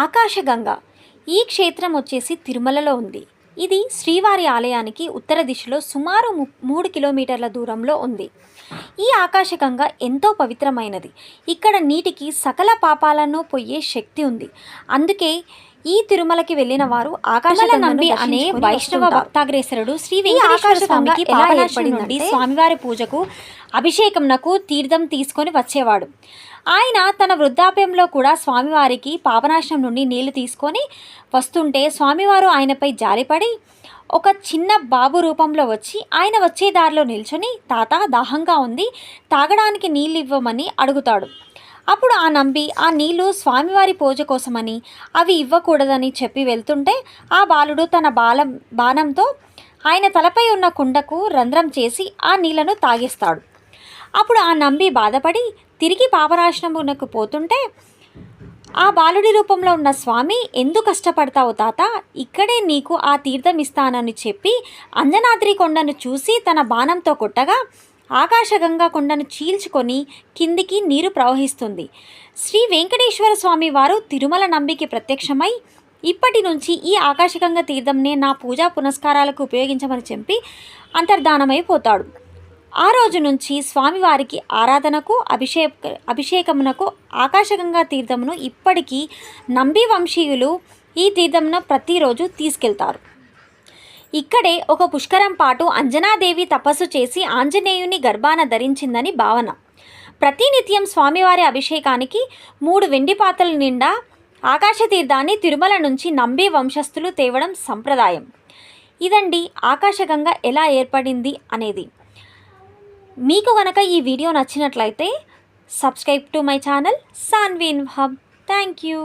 ఆకాశగంగ ఈ క్షేత్రం వచ్చేసి తిరుమలలో ఉంది. ఇది శ్రీవారి ఆలయానికి ఉత్తర దిశలో సుమారు 3 కిలోమీటర్ల దూరంలో ఉంది. ఈ ఆకాశగంగ ఎంతో పవిత్రమైనది. ఇక్కడ నీటికి సకల పాపాలను పొయ్యే శక్తి ఉంది. అందుకే ఈ తిరుమలకి వెళ్ళిన వారు ఆకాశగంగను అనే వైష్ణవ భక్తాగ్రేసరుడు శ్రీ వెంకటేశ్వర స్వామికి పాపనాశనం స్వామివారి పూజకు అభిషేకంనకు తీర్థం తీసుకొని వచ్చేవాడు. ఆయన తన వృద్ధాప్యంలో కూడా స్వామివారికి పాపనాశనం నుండి నీళ్లు తీసుకొని వస్తుంటే స్వామివారు ఆయనపై జాలిపడి ఒక చిన్న బాబు రూపంలో వచ్చి ఆయన వచ్చే దారిలో నిల్చొని, తాత దాహంగా ఉంది, తాగడానికి నీళ్ళు ఇవ్వమని అడుగుతాడు. అప్పుడు ఆ నంబి ఆ నీళ్లు స్వామివారి పూజ కోసమని అవి ఇవ్వకూడదని చెప్పి వెళ్తుంటే ఆ బాలుడు తన బాణంతో ఆయన తలపై ఉన్న కుండకు రంధ్రం చేసి ఆ నీళ్లను తాగేస్తాడు. అప్పుడు ఆ నంబి బాధపడి తిరిగి పాపనాశనమునకు పోతుంటే ఆ బాలుడి రూపంలో ఉన్న స్వామి, ఎందుకు కష్టపడతావు తాత, ఇక్కడే నీకు ఆ తీర్థం ఇస్తానని చెప్పి అంజనాద్రి కొండను చూసి తన బాణంతో కొట్టగా ఆకాశగంగా కొండను చీల్చుకొని కిందికి నీరు ప్రవహిస్తుంది. శ్రీ వెంకటేశ్వర స్వామి వారు తిరుమల నంబికి ప్రత్యక్షమై ఇప్పటి నుంచి ఈ ఆకాశగంగా తీర్థంనే నా పూజా పునస్కారాలకు ఉపయోగించమని చెప్పి అంతర్ధానమైపోతాడు. ఆ రోజు నుంచి స్వామివారికి ఆరాధనకు అభిషేకమునకు ఆకాశగంగా తీర్థమును ఇప్పటికీ నంబి వంశీయులు ఈ తీర్థమును ప్రతిరోజు తీసుకెళ్తారు. ఇక్కడే ఒక పుష్కరం పాటు అంజనాదేవి తపస్సు చేసి ఆంజనేయుని గర్భాన ధరించిందని భావన. ప్రతినిత్యం స్వామివారి అభిషేకానికి 3 వెండి పాత్రల నిండా ఆకాశతీర్థాన్ని తిరుమల నుంచి నంబి వంశస్థులు తేవడం సంప్రదాయం. ఇదండి ఆకాశగంగా ఎలా ఏర్పడింది అనేది. మీకు గనక ఈ వీడియో నచ్చినట్లయితే subscribe to my channel Saanvi in hub. Thank you.